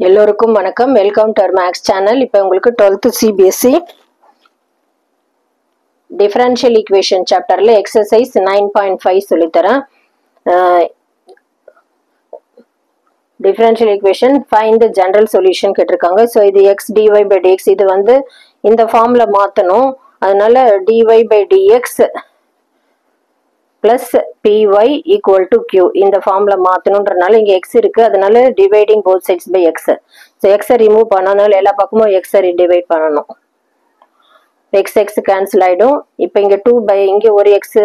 எல்லோருக்கும் வணக்கம். Welcome to Max channel. இப்போ உங்களுக்கு 12th CBSE டிஃபரன்ஷியல் ஈக்குவேஷன் சாப்டர்ல எக்ஸசைஸ் 9.5 சொல்லித்தரேன். Differential equation find the general solution கேட்டிருக்காங்க. ஸோ இது எக்ஸ் டிஒய் பை டிஎக்ஸ் இது வந்து இந்த ஃபார்ம்ல மாற்றணும். அதனால dy by dx plus py equal to q இந்த ஃபார்ம்ல மாற்றணுன்றனால இங்கே எக்ஸ் இருக்கு, அதனால dividing both sides by x. So எக்ஸை ரிமூவ் பண்ணனால எல்லா பக்கமும் எக்ஸை டிவைட் பண்ணணும். எக்ஸ் எக்ஸ் கேன்சல் ஆகிடும். இப்போ இங்கே 2 பை இங்கே ஒரு எக்ஸ்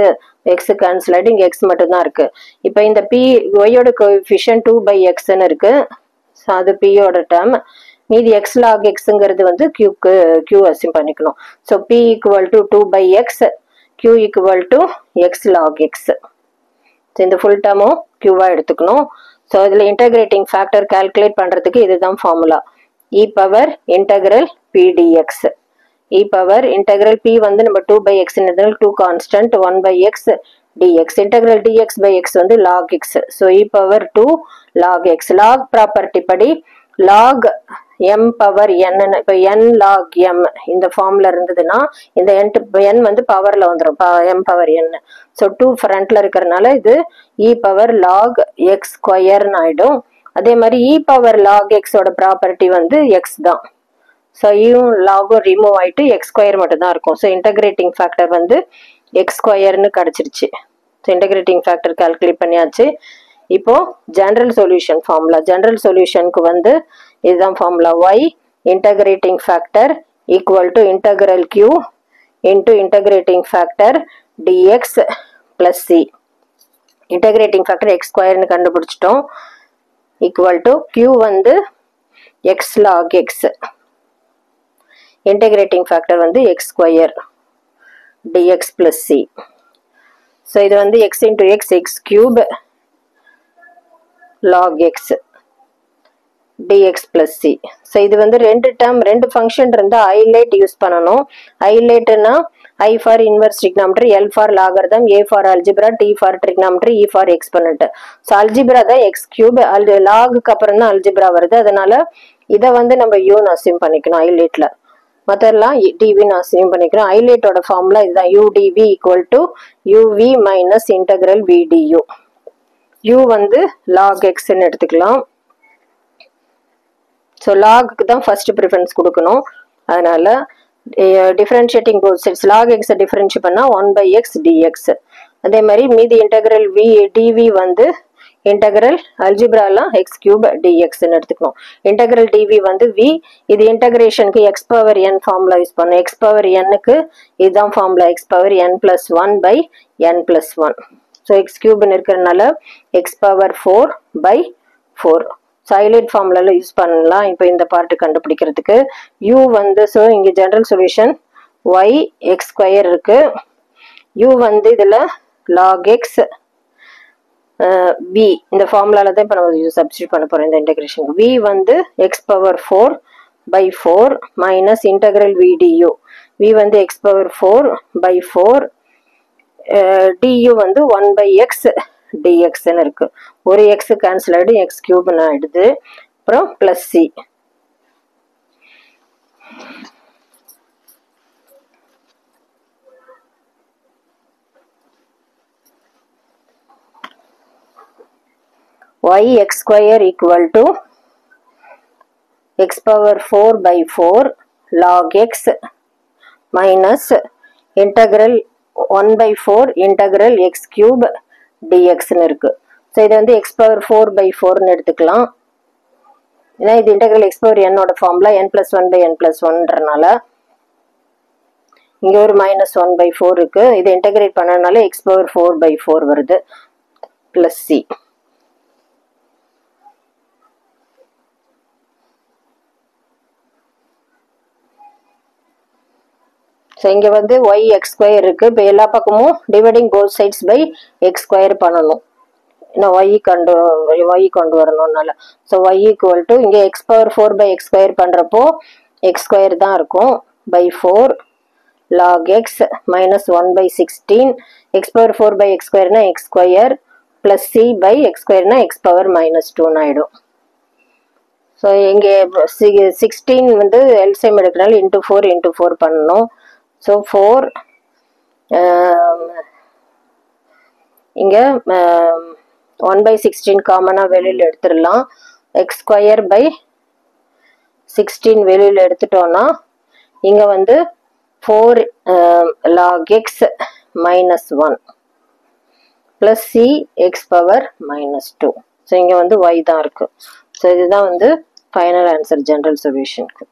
கேன்சல் ஆகிடும், இங்கே எக்ஸ் மட்டும்தான் இருக்கு. இப்போ இந்த பி ஒய்யோட கோஎஃபிஷியன்ட் 2 பை எக்ஸ்ன்னு இருக்கு. ஸோ அது பியோட டேர்ம். மீதி எக்ஸ் லாக் எக்ஸுங்கிறது வந்து கியூ அசியூம் பண்ணிக்கணும். So B equal to 2 by x q equal to x log x. So இந்த ஃபுல் டேர்மும் க்யூவாக எடுத்துக்கணும். ஸோ இதில் இன்டகிரேட்டிங் ஃபேக்டர் கால்குலேட் பண்ணுறதுக்கு இதுதான் formula. E power integral p dx. E power integral p வந்து நம்ம 2 by x 2 constant 1 by x dx. Integral dx by x வந்து log x. So e power 2 log x. Log property படி lock M power n, இப்போ என் lock M இந்த ஃபார்ம்ல இருந்ததுன்னா இந்த என் வந்து பவர்ல வந்துடும், எம் பவர் என். ஸோ 2 ஃப்ரண்ட்ல இருக்கிறதுனால இது இ பவர் லாக் எக்ஸ் ஸ்கொயர்னு ஆயிடும். அதே மாதிரி இ பவர் லாக் எக்ஸோட ப்ராப்பர்ட்டி வந்து எக்ஸ் தான். ஸோ இயும் லாகும் ரிமூவ் ஆயிட்டு எக்ஸ் ஸ்கொயர் மட்டும் தான் இருக்கும். ஸோ இன்டகிரேட்டிங் ஃபேக்டர் வந்து எக்ஸ் ஸ்கொயர்னு கிடைச்சிருச்சு. ஸோ இன்டகிரேட்டிங் ஃபேக்டர் கால்குலேட் பண்ணியாச்சு. இப்போ ஜெனரல் சொல்யூஷன் ஃபார்முலா. ஜெனரல் சொல்யூஷனுக்கு வந்து இதுதான் formula. y integrating factor equal to integral q into integrating factor dx plus c. Integrating factor X ஸ்கொயர்னு கண்டுபிடிச்சிட்டோம். ஈக்குவல் டு q வந்து X log x, integrating factor வந்து X square dx plus c. So இது வந்து X into X X cube log x dx plus c. So இது வந்து ரெண்டு function இருந்தால் ஹைலைட் யூஸ் பண்ணணும். ஹைலைட்னா I for inverse trigonometry, L for logarithm, A for algebra, T for trigonometry, E for exponent. So algebra தான் X cube, லாகுக்கு அப்புறம் தான் algebra வருது. அதனால இதை வந்து நம்ம யூன்னு அசியூம் பண்ணிக்கணும் ஹைலைட்ல. மற்றெல்லாம் டிவின்னு அசியூம் பண்ணிக்கிறோம். ஹைலைட்டோட ஃபார்முலா இதுதான். UdV equal to UV minus integral VdU. u வந்து log xன்னு எடுத்துக்கலாம். ஸோ லாகுக்கு தான் ஃபர்ஸ்ட் ப்ரிஃபரன்ஸ் கொடுக்கணும். அதனால டிஃபரன்ஷியேட்டிங் போத் சைட்ஸ் லாக் எக்ஸை டிஃபரன்ஷியேட் பண்ணால் 1 பை எக்ஸ் டிஎக்ஸ். அதே மாதிரி மீதி இன்டகிரல் டிவி வந்து இன்டகிரல் அல்ஜிப்ராலாம் எக்ஸ் கியூப் டிஎக்ஸ்ன்னு எடுத்துக்கணும். இன்டகிரல் டிவி வந்து வி. இது இன்டகிரேஷனுக்கு X power n formula use பண்ணணும். எக்ஸ் பவர் என்னுக்கு இதுதான் formula. X power n plus 1 பை என் பிளஸ் 1. ஸோ எக்ஸ் கியூப்னு இருக்கிறதுனால x power 4 by 4. So highlight ஃபார்முலாவில் யூஸ் பண்ணலாம். இப்போ இந்த பார்ட்டு கண்டுபிடிக்கிறதுக்கு யூ வந்து ஸோ இங்கே general solution y x square இருக்கு. யூ வந்து இதில் லாக் எக்ஸ் வி இந்த ஃபார்முலாவில் தான் இப்போ நம்ம சப்ஸ்டியூட் பண்ண போகிறோம் இந்த இன்டகிரேஷன். வி வந்து x power 4 by 4 minus integral v du. V வந்து எக்ஸ் பவர் 4 பை 4 du வந்து 1 பை எக்ஸ் டிஎக்ஸ்ன்னு இருக்கு. ஒரு எக்ஸ் கேன்சல் ஆகிடும், எக்ஸ் கியூப்னு ஆயிடுது. அப்புறம் plus C. y x square equal to x power 4 by 4 log x minus integral 1 by 4 integral x cube dx இருக்கு. ஸோ இது வந்து x power 4 by 4 எடுத்துக்கலாம். ஏன்னா இது இன்டெக்ரல் x power n ஓட formula n plus 1 by n plus 1ன்றனால இங்கே ஒரு minus 1 by 4 இருக்கு. இதை இன்டெகிரேட் பண்ணனால x power 4 by 4 வருது பிளஸ் சி. ஸோ இங்கே வந்து ஒய் எக்ஸ் ஸ்கொயர் இருக்குது. இப்போ எல்லா பக்கமும் dividing both sides by x square பண்ணணும். இன்னும் ஒய் கொண்டு வரணும்னால ஸோ ஒய் ஈக்குவல் டு இங்கே x power 4 by x square பண்ணுறப்போ எக்ஸ் ஸ்கொயர் தான் இருக்கும் by 4 log x minus 1 by 16. X power 4 by x ஸ்கொயர்னா x square plus c by x ஸ்கொயர்னா எக்ஸ் பவர் மைனஸ் 2ன்னு ஆகிடும். ஸோ இங்கே 16 வந்து எல்சிஎம் எடுக்கிறனால இன்ட்டு 4 பண்ணணும். ஸோ 4 இங்கே 1/16 காமனாக வெளியில் எடுத்துடலாம். எக்ஸ் ஸ்கொயர் பை 16 வெளியில் எடுத்துட்டோன்னா இங்கே வந்து 4 log x minus 1 plus c x power minus 2. So இங்கே வந்து y தான் இருக்கு. ஸோ இதுதான் வந்து ஃபைனல் ஆன்சர் ஜென்ரல் சொல்யூஷனுக்கு.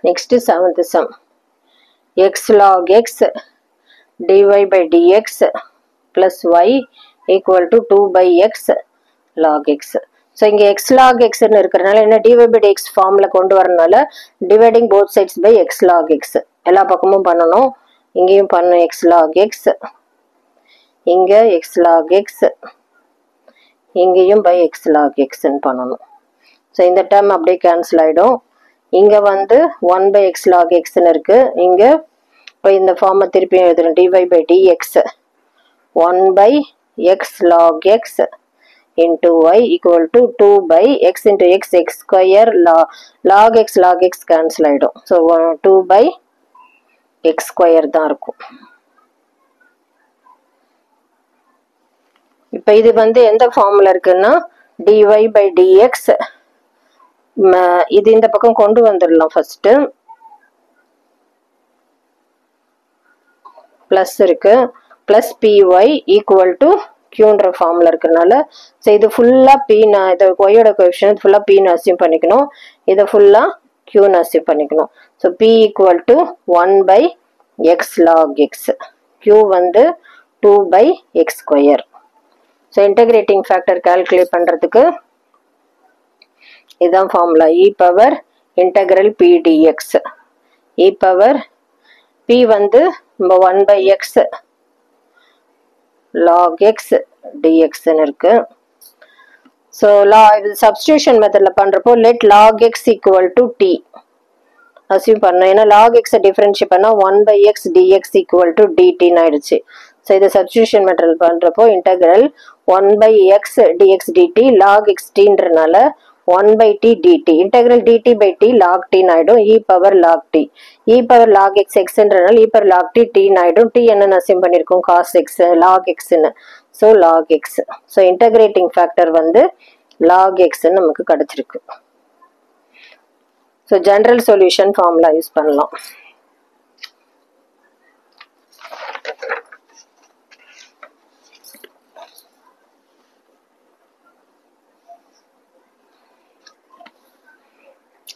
Next 7th sum. X log x dy by dx plus y equal to 2 by x log x. So இங்கே x log x இருக்கிறதுனால என்ன dy by dx ஃபார்மில் கொண்டு வரனால dividing both sides by x log x எல்லா பக்கமும் பண்ணணும். இங்கேயும் பண்ணணும் x log x, இங்கே x log x, இங்கேயும் by x log xன்னு பண்ணணும். ஸோ இந்த டேர்ம் அப்படியே கேன்சல் ஆகிடும். இங்கே வந்து 1 by x log xன்னு இருக்கு. இங்கே இப்போ இந்த ஃபார்மை திருப்பியும் எழுதுறோம். dy by dx 1 by x log x into y equal to 2 by x into x square log x cancel ஆகிடும். ஸோ 2 by x square தான் இருக்கும். இப்போ இது வந்து எந்த ஃபார்முலா இருக்குன்னா dy by dx இது இந்த பக்கம் கொண்டு வந்துடலாம். ஃபர்ஸ்ட் பிளஸ் இருக்கு, பிளஸ் py ஈக்குவல் டு கியூன்ற ஃபார்முலா இருக்கிறதுனால ஸோ இது ஃபுல்லாக பி நான் இதை ஒய்யோட கோஎஃபிஷியன்ட் ஃபுல்லாக பின்னு அசியூம் பண்ணிக்கணும், இதை ஃபுல்லாக கியூன்னு அசியூம் பண்ணிக்கணும். So B equal to 1 by x log x, q வந்து 2 by x square. So integrating factor calculate பண்ணுறதுக்கு இதுதான் formula. E power integral p dx, e power B வந்து 1 by x log x dxன்னு இருக்கு. ஸோ சப்ஸ்டியூஷன் மெத்தடில் பண்ணுறப்போ let log x equal to t assume பண்ணணும். ஏன்னா log x differentiate பண்ணால் 1 by x dx equal to dtன்னு ஆயிடுச்சு. ஸோ இது substitution மெத்தடில் பண்ணுறப்போ integral 1 by x dx dt log x tன்றனால 1 by t dt integral dt by t log t ஆயிடும். e power log t, e power log x xன்றனால e power log t t ஆயிடும். t என்ன assume பண்ணிருக்கோம் cos x log x ன்னு. So log x. So integrating factor வந்து log x நமக்கு கிடைச்சிருக்கு. So general solution formula use பண்ணலாம்.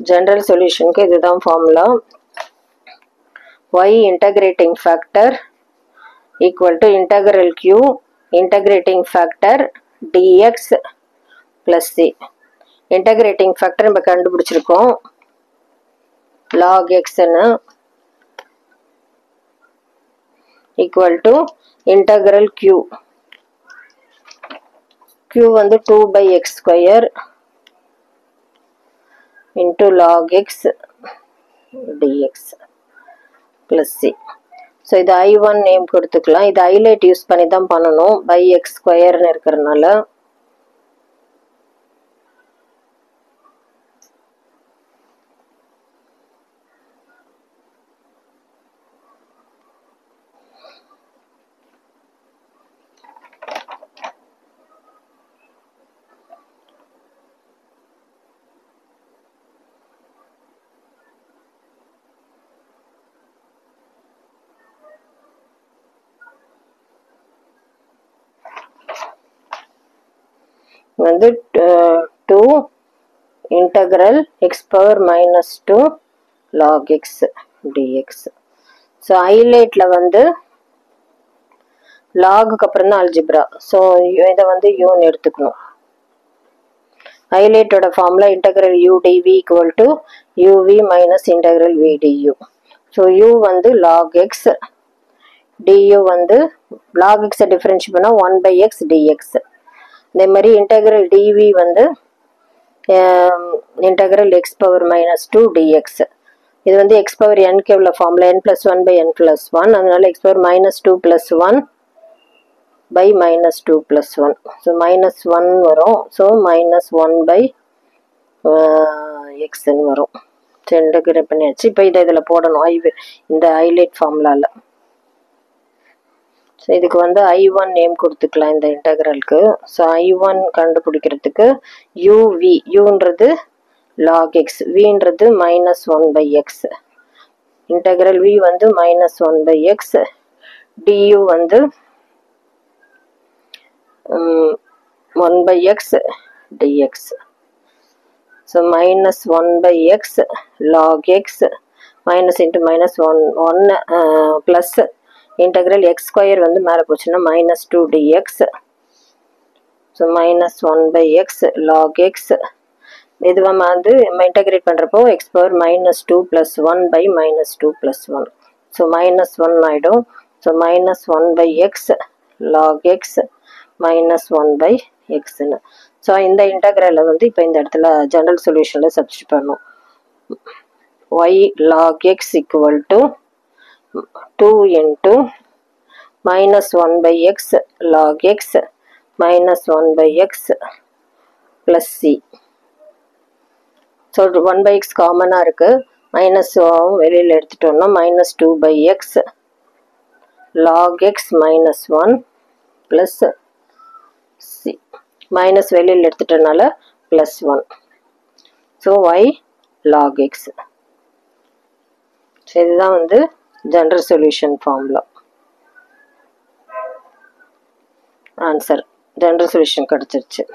General சொல்யூஷனுக்கு இதுதான் formula. y integrating factor equal to integral q integrating factor dx plus c. Integrating factor நம்ம கண்டுபிடிச்சிருக்கோம் log x equal to integral q, q வந்து 2 by x square into log x dx plus c. So இது I1 name கொடுத்துக்கலாம். இது highlight use பண்ணி தான் பண்ணணும் by x ஸ்கொயர்னு இருக்கிறதுனால. வந்து 2 integral x power minus 2 log x dx. So ஹைலைட்ல வந்து லாகுக்கு அப்புறம் தான் அல்ஜிப்ரா. ஸோ இதை வந்து யூன்னு எடுத்துக்கணும். ஹைலைட்டோட formula integral u dv equal to uv minus integral v du. So u வந்து log x, du வந்து log x டிஃபரன்ஷியேட் பண்ணால் 1 by x dx. இதே மாதிரி இன்டகிரல் dv வந்து integral x power minus 2 dx. இது வந்து x பவர் n க்கு உள்ள formula n plus 1 by n plus 1. அதனால x power minus 2 plus 1 by minus 2 plus 1. So minus 1 வரும். So minus 1 by x ன்னு வரும். இன்டகிரேட் பண்ணியாச்சு. இப்போ இதை இதில் போடணும் இந்த ஹைலைட் ஃபார்முலாவில். ஸோ இதுக்கு வந்து I1 நேம் கொடுத்துக்கலாம் இந்த இன்டகிரலுக்கு. ஸோ I1 கண்டுபிடிக்கிறதுக்கு uv, uன்றது log x, vன்றது minus 1 by x. Integral v வந்து minus 1 by x, du வந்து 1 by x dx. So minus 1 by x log x minus into minus 1 plus integral x square வந்து மேலே போச்சுன்னா minus 2 dx. So minus 1 by x log x இதுவா வந்து integrate பண்ணுறப்போ x power minus 2 plus 1 by minus 2 plus 1. So minus 1 ஆகிடும். So minus 1 by x log x minus 1 by xன்னு. So இந்த இன்டகிரலை வந்து இப்போ இந்த இடத்துல ஜெனரல் சொல்யூஷனில் சப்ஸ்டிட் பண்ணும். y log x equal to 2 into minus 1 by x log x minus 1 by x plus c. So 1 by x காமனாக இருக்குது. Minus வெளியில் எடுத்துட்டோம்னா minus 2 by x log x minus 1 plus c. Minus வெளியில் எடுத்துட்டனால plus 1. So y log x. So இதுதான் வந்து general solution formula. Answer general solution கிடச்சிருச்சு.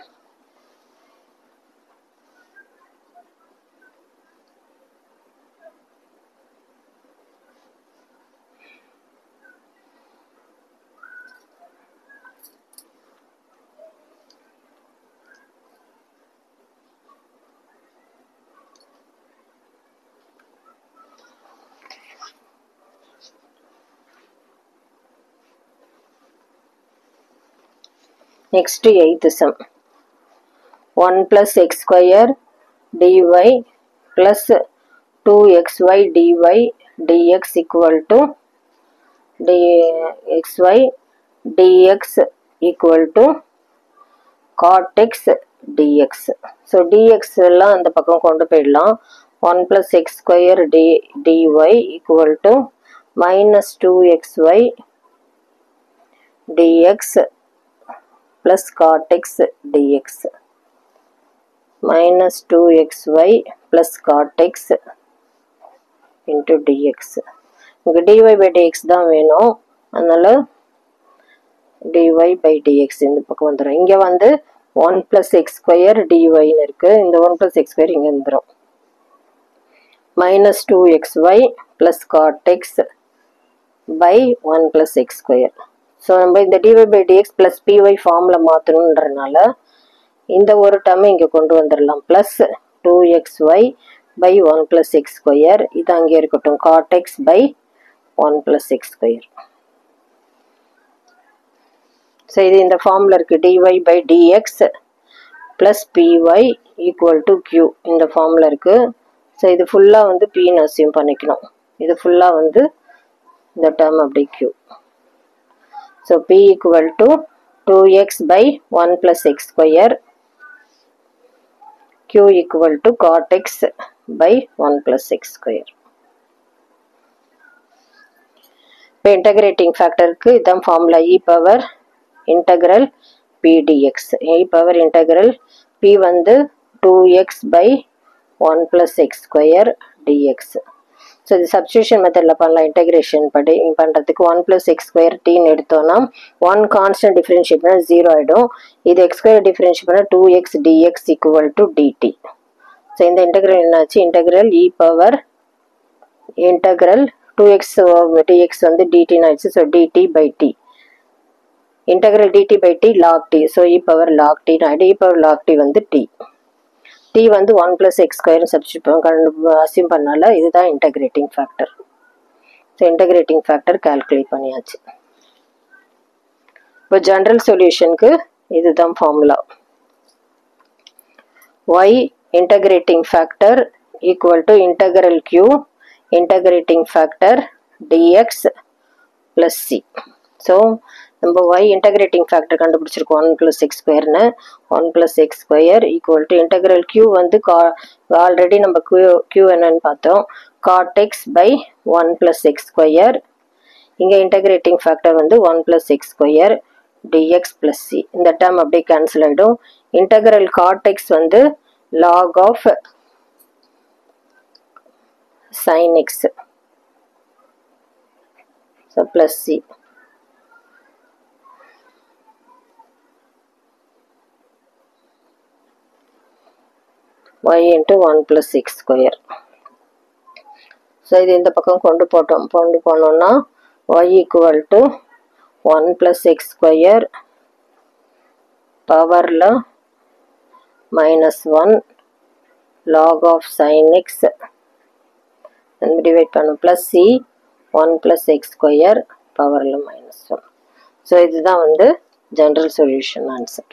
Next 8th sum. 1 plus x square dy plus 2xy dy dx equal to dxy dx equal to cot x dx. So dx எல்லாம் அந்த பக்கம் கொண்டு போயிடலாம். 1 plus x square dy equal to minus 2xy dx plus cot x dx. Minus 2xy plus cot x into dx. இங்கே dy by dx தான் வேணும். அதனால dy by dx இந்த பக்கம் வந்துடும். இங்கே வந்து 1 plus x square dy ன்னு இருக்கு. இந்த 1 plus x square இங்கே வந்துடும். Minus 2xy plus cot x by 1 plus x square. So நம்ம இந்த dy by dx plus py ஃபார்மில் மாற்றணுன்றனால இந்த ஒரு டேர்மை இங்கே கொண்டு வந்துடலாம். Plus 2xy by 1 plus x square. இது அங்கே இருக்கட்டும். cot x by 1 plus x square. So இது இந்த ஃபார்மில் இருக்குது. dy by dx plus py equal to q இந்த ஃபார்மில் இருக்குது. ஸோ இது ஃபுல்லாக வந்து pன்னு அசியூம் பண்ணிக்கணும். இது ஃபுல்லாக வந்து இந்த டேர்ம் அப்படி q. So p equal to 2x by 1 plus x square, q equal to cot x by 1 plus x square. இப்போ integrating factorக்கு இதான் formula e power integral p dx. e power integral p வந்து 2x by 1 plus x square dx. So இது substitution மெத்தடில் பண்ணலாம். Integration பண்ணுறதுக்கு 1 plus x square tன்னு எடுத்தோன்னா 1 constant differentiate பண்ணால் 0 ஆகிடும். இது x square டிஃப்ரென்ஷியேட் பண்ணால் 2x dx equal to dt. So இந்த இன்டெகிரல் என்னாச்சு? Integral e power integral 2x dx வந்து dt ஆயிடுச்சு. So dt by t. Integral dt by t log t. So e power log t ஆகிடும். e power log t வந்து t. t வந்து 1 plus x square substitute assume பண்ணால இதுதான் integrating factor. So integrating factor calculate பண்ணியாச்சு. இப்போ general சொல்யூஷனுக்கு இதுதான் formula. y integrating factor equal to integral q integrating factor dx plus c. So நம்ம y integrating factor கண்டுபிடிச்சிருக்கோம் 1 plus x square னு 1 plus x square equal to integral q வந்து already நம்ம q என்னன்னு பார்த்தோம் cot x by 1 plus x square. இங்க integrating factor வந்து 1 plus x square dx plus c. இந்த term அப்படியே cancel ஆயிடும். Integral cot x வந்து log of sin x. So plus c. y into 1 plus x square. So இது இந்த பக்கம் கொண்டு போனோம்னா y equal to 1 plus x square powerல minus 1 log of sin x divide பண்ணும் plus c 1 plus x square powerல minus 1. So இதுதான் வந்து general solution answer.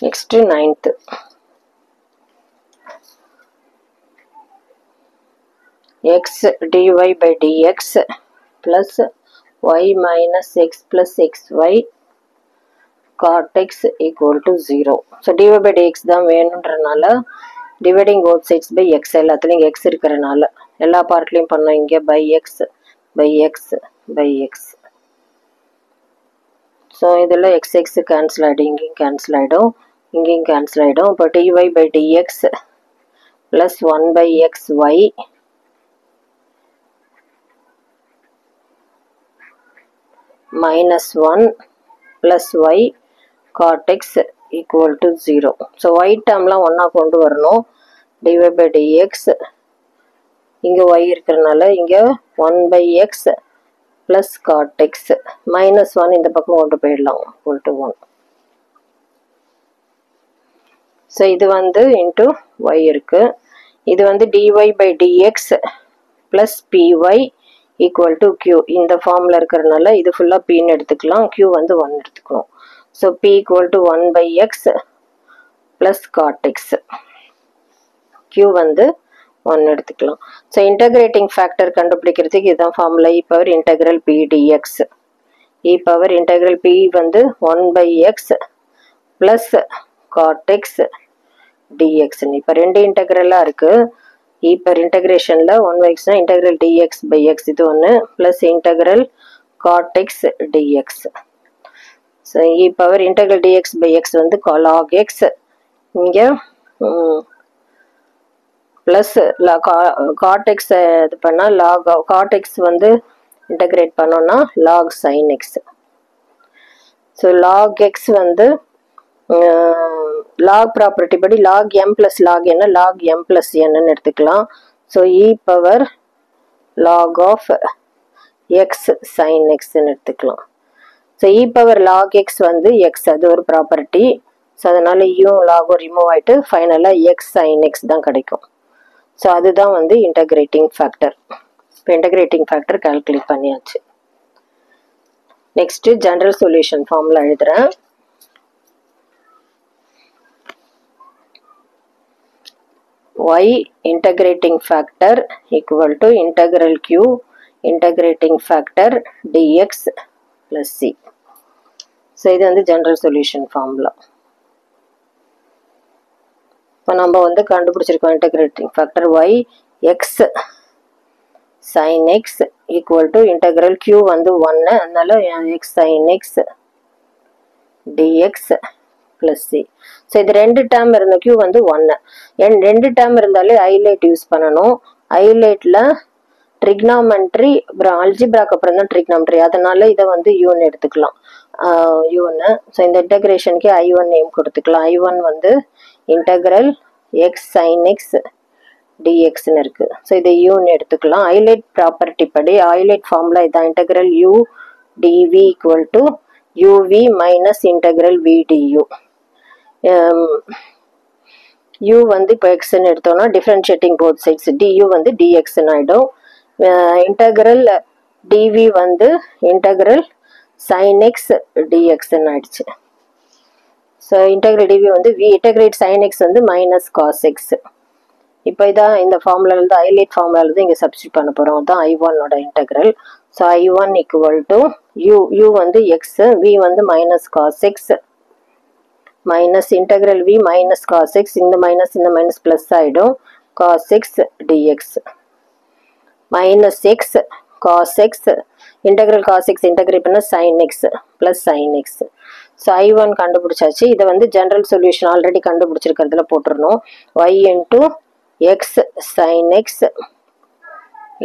Next 9th. X dy by dx plus y minus x plus xy cot x equal to 0. So dy by dx தான் வேணும்ன்றனால dividing both sides by x எல்லாத்துலயும் x இருக்கறனால எல்லா பார்ட்லயும் பண்ணோம் இங்க by x by x by x. So இதுல x x cancel ஆயிடும் இங்கேயும் cancel ஆயிடும் இங்கேயும் cancel ஆயிடும். இப்போ dy by dx plus 1 by xy minus 1 plus y cot x equal to 0. So y termலாம் ஒண்ணா கொண்டு வரணும். dy by dx இங்க y இருக்கறனால இங்க 1 by x plus cot x minus 1 இந்த பக்கம் கொண்டு போயிடலாம் equal to 1. So இது வந்து into y இருக்கு. இது வந்து dy by dx plus py equal to q. இந்த ஃபார்ம்ல இருக்கறனால இது ஃபுல்லா p ன்னு எடுத்துக்கலாம். q வந்து 1 எடுத்துக்கணும். So p equal to 1 by x plus cot x. q வந்து 1 எடுத்துக்கலாம். So integrating factor கண்டுபிடிக்கிறதுக்கு இதான் formula e power integral p dx. e power integral p வந்து 1 by x plus cot x dx. இப்ப ரெண்டு இன்டெக்ரலா இருக்கு. e per integrationல 1 by x னா integral dx by x இது ஒன்னு plus integral cot x dx. So e power integral dx by x வந்து log x இங்க plus cot x இது பண்ணா log cot x வந்து integrate பண்ணோம்னா log sin x. So log x வந்து log property படி log m plus log n log m plus n ன்னு எடுத்துக்கலாம். So e power log of x sin x ன்னு எடுத்துக்கலாம். So e power log x வந்து x அது ஒரு property. So அதனால இயும் லாகும் ரிமூவ் ஆயிட்டு ஃபைனலாக x sin x தான் கிடைக்கும். ஸோ அதுதான் வந்து இன்டகிரேட்டிங் ஃபேக்டர். இப்போ இன்டகிரேட்டிங் ஃபேக்டர் கால்குலேட் பண்ணியாச்சு. நெக்ஸ்ட் ஜெனரல் சொல்யூஷன் ஃபார்முலா எழுதுறேன். y integrating factor equal to integral q integrating factor dx plus c. So இது வந்து ஜெனரல் சொல்யூஷன் ஃபார்முலா. இப்போ நம்ம வந்து கண்டுபிடிச்சிருக்கோம் integrating factor y x sin x equal to integral q வந்து 1 அதனால x sin x dx plus c. So இது ரெண்டு டேர்ம் இருந்த q வந்து 1. ரெண்டு டேர்ம் இருந்தாலே ஹைலைட் யூஸ் பண்ணணும். ஹைலைட்டில் ட்ரிக்னாமெண்ட்ரி அப்புறம் அல்ஜிப்ராக்கு அப்புறம் தான் ட்ரிக்னாமெண்ட்ரி, அதனால இதை வந்து யூன்னு எடுத்துக்கலாம். யூன்னு. ஸோ இந்த இன்டகிரேஷனுக்கு I1 நேம் கொடுத்துக்கலாம். I1 வந்து இன்டகிரல் எக்ஸ் சைன் எக்ஸ் டிஎக்ஸ்ன்னு இருக்கு. ஸோ இதை யூன்னு எடுத்துக்கலாம். ஹைலைட் ப்ராப்பர்ட்டி படி ஹைலைட் ஃபார்முலா இதான், integral u dv equal to uv minus integral v du. U வந்து இப்போ எக்ஸ்ன்னு எடுத்தோம்னா டிஃப்ரென்ஷியேட்டிங் போத் சைட்ஸ், டியூ வந்து டிஎக்ஸ்ன்னு ஆகிடும். இன்டகிரல் டிவி வந்து இன்டகிரல் சைன் எக்ஸ் டிஎக்ஸ்ன்னு ஆயிடுச்சு. ஸோ இன்டகிரல் டிவி வந்து வி இன்டகிரேட் சைன் எக்ஸ் வந்து மைனஸ் காஸ் எக்ஸ். இப்போ இதான் இந்த ஃபார்முலாவில் ஹைலைட் ஃபார்முலாவில் தான் இங்கே சப்ஸ்டியூட் பண்ண போகிறோம். அதுதான் I1ஓட integral. So I1 equal to u வந்து எக்ஸ், வி வந்து minus cos x minus integral v minus cos x, இந்த மைனஸ் ப்ளஸ் ஆகிடும், cos x dx minus x cos x integral cos x integrate பண்ண sine x plus sine x. So I1 கண்டுபிடிச்சாச்சு. இதை வந்து general solution already கண்டுபிடிச்சிருக்கிறதுல போட்டுருணும். y into x sine x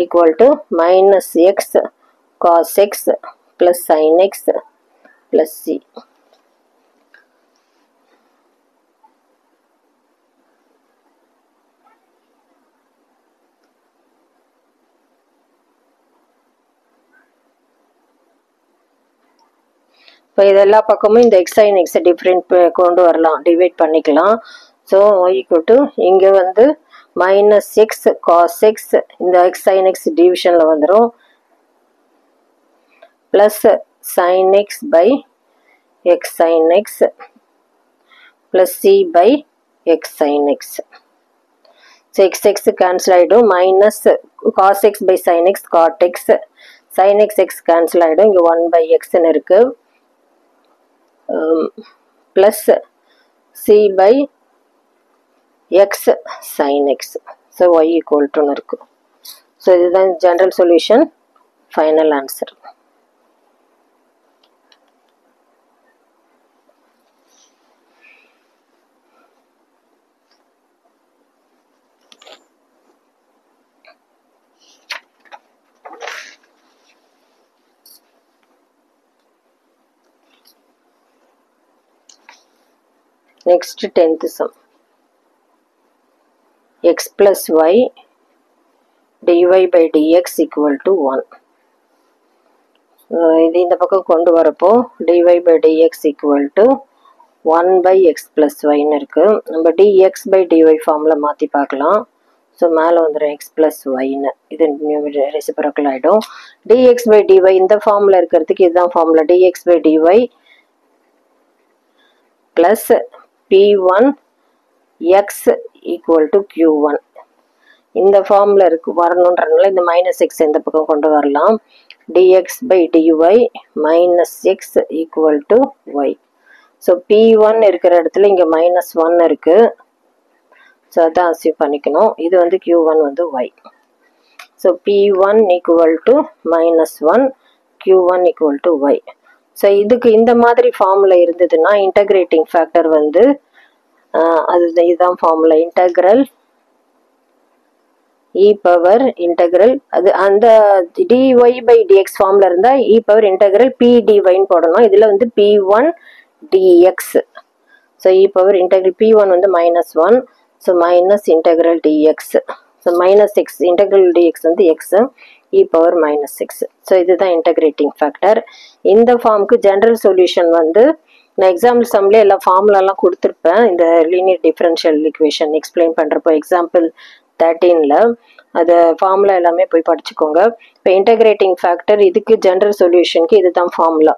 equal to minus x cos x plus sine x plus C. இப்போ இது எல்லா பக்கமும் இந்த எக்ஸ் சைன் எக்ஸை டிஃப்ரெண்ட் கொண்டு வரலாம், டிவைட் பண்ணிக்கலாம். ஸோ y ஈக்குவல் டு இங்கே வந்து மைனஸ் எக்ஸ் காஸ் எக்ஸ், இந்த எக்ஸ் சைன் எக்ஸ் டிவிஷனில் வந்துடும், plus sine x by x sine x plus c by x sine x. So x x cancel ஆகிடும், minus cos x by sine x cot x, sine x x cancel ஆகிடும், இங்கே 1 by எக்ஸ்ன்னு இருக்குது, plus c by x sine x. So y equal டுன்னு இருக்கு. So இதுதான் general solution, final answer. Next 10th sum. X plus y dy by dx equal to 1. இது இந்த பக்கம் கொண்டு வரப்போ dy by dx equal to 1 by x plus y ன்னு இருக்கு. நம்ம dx by dy ஃபார்முலா மாற்றி பார்க்கலாம். ஸோ மேலே வந்துடும் x plus yன்னு, இது ரெசிப்ரோக்கல் ஆகிடும். dx by dy இந்த ஃபார்முலா இருக்கிறதுக்கு இதுதான் formula, dx by dy plus p1 x equal to q1. இந்த ஃபார்முலா இருக்கு வரணுன்றதுனால இந்த மைனஸ் எக்ஸ் இந்த பக்கம் கொண்டு வரலாம். dx by dy minus x equal to y. So p1 இருக்கிற இடத்துல இங்கே -1 இருக்கு. ஸோ அதான் அசியூம் பண்ணிக்கணும். இது வந்து q1 வந்து y. So p1 equal to -1, q1 equal to y. So இதுக்கு இந்த மாதிரி ஃபார்முலா இருந்ததுன்னா இன்டகிரேட்டிங் ஃபேக்டர் வந்து இதுதான் formula, integral e power integral, அது அந்த dy by dx ஃபார்முலா இருந்தால் இ பவர் இன்டகிரல் பி டிவைன்னு போடணும். இதில் வந்து p1 dx. So e power integral p1 வந்து -1, so minus integral dx. So minus X integral dx வந்து எக்ஸ், இ பவர் -6. ஸோ இதுதான் integrating factor. இந்த ஃபார்முக்கு ஜென்ரல் சொல்யூஷன் வந்து நான் எக்ஸாம்பிள் சம்லேயே எல்லா ஃபார்முலாலாம் கொடுத்துருப்பேன். இந்த லீனியர் டிஃபரன்ஷியல் ஈக்குவேஷன் எக்ஸ்பிளைன் பண்ணுறப்போ எக்ஸாம்பிள் 13ல் அது ஃபார்முலா எல்லாமே போய் படிச்சுக்கோங்க. இப்போ இன்டகிரேட்டிங் ஃபேக்டர் இதுக்கு ஜென்ரல் சொல்யூஷனுக்கு இதுதான் formula.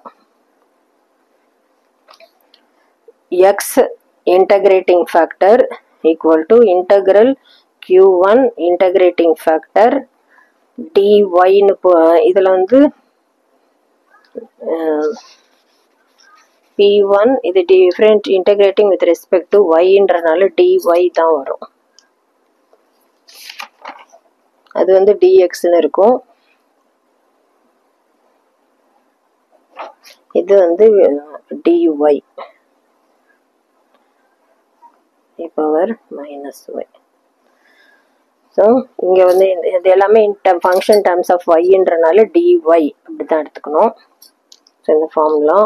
X integrating factor equal to integral q1 integrating factor dyன்னு இதில் வந்து p1 இது different integrating with respect to yன்றனால dy தான் வரும். அது வந்து dxன்னு இருக்கும். இது வந்து dy e power minus y. So இங்கே வந்து இது எல்லாமே ஃபங்க்ஷன் டேர்ம்ஸ் ஆஃப் ஒய்ன்றனால dy அப்படி தான் எடுத்துக்கணும். ஸோ இந்த ஃபார்முலா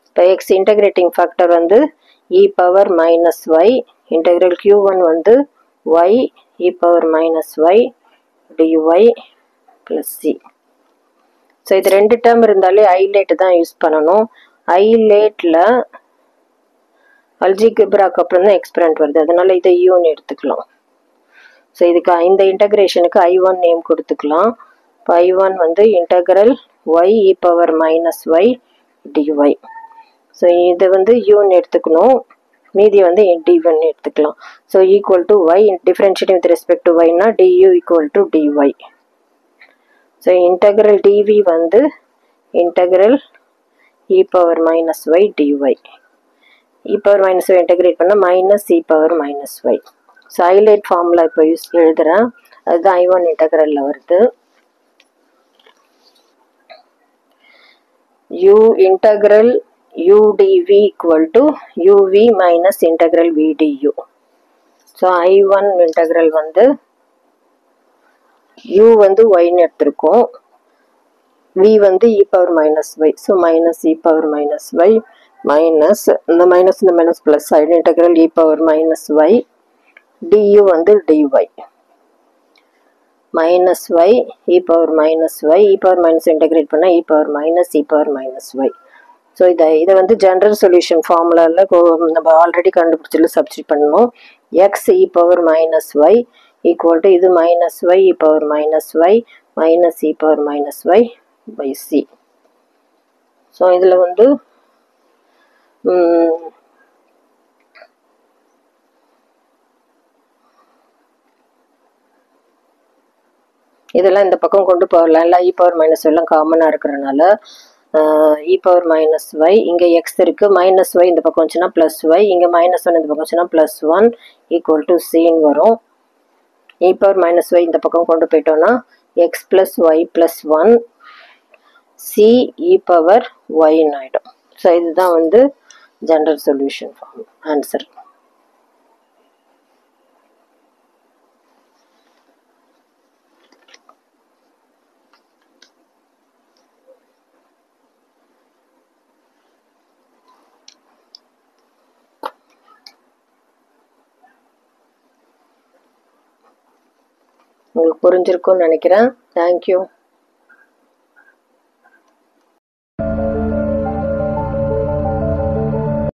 இப்போ எக்ஸ் இன்டகிரேட்டிங் ஃபேக்டர் வந்து e power minus y, integral q1 வந்து y e power minus y dy plus c. So இது ரெண்டு டேர்ம் இருந்தாலே ஐலேட் தான் யூஸ் பண்ணணும். ஐலேட்டில் அல்ஜிப்ராக்கு அப்புறம் தான் எக்ஸ்பரண்ட் வருது, அதனால இதை யூன்னு எடுத்துக்கலாம். ஸோ இதுக்கு இந்த இன்டகிரேஷனுக்கு I1 நேம் கொடுத்துக்கலாம். இப்போ I1 வந்து integral y e power minus y dy. So இதை வந்து யூன்னு எடுத்துக்கணும், மீதி வந்து d1 எடுத்துக்கலாம். So equal to y differentiating with respect to ஒய்னா du equal to dy. So integral dv வந்து integral e power minus y dy. E power minus y integrate பண்ணால் minus e power minus y. So highlight formula இப்போ எழுதுகிறேன், அதுதான் I1 இன்டகிரலில் வருது. u இன்டகிரல் udv equal to uv minus integral vdu. So I1 integral வந்து u வந்து ஒய்ன்னு எடுத்திருக்கோம், v வந்து e power minus y. So minus e power minus y minus இந்த மைனஸ் ப்ளஸ் ஆகிடும், integral e power minus y du வந்து dy minus y e power minus y, e power minus integrate பண்ணால் e power minus y. So இதை வந்து general solution ஃபார்முலாவில் நம்ம already கண்டுபிடிச்சல substitute பண்ணணும். X e power minus y equal to இது minus y e power minus y minus e power minus y by C. So இதில் வந்து இதெல்லாம் இந்த பக்கம் கொண்டு போகலாம், எல்லாம் இ பவர் மைனஸ் எல்லாம் காமனாக இருக்கிறனால இ பவர் மைனஸ் ஒய் இங்கே எக்ஸ் இருக்குது, மைனஸ் ஒய் இந்த பக்கம் வந்துச்சுன்னா ப்ளஸ் ஒய், இங்கே மைனஸ் ஒன் இந்த பக்கம் வந்துச்சுன்னா ப்ளஸ் ஒன் ஈக்குவல் டு சின்னு வரும். இ பவர் மைனஸ் ஒய் இந்த பக்கம் கொண்டு போயிட்டோன்னா x plus y plus one c e power ஒய்ன்னு ஆகிடும். ஸோ இதுதான் வந்து ஜென்ரல் சொல்யூஷன் ஃபார்ம் ஆன்சர். உங்களுக்கு புரிஞ்சிருக்கும்னு நினைக்கிறேன். தேங்க்யூ.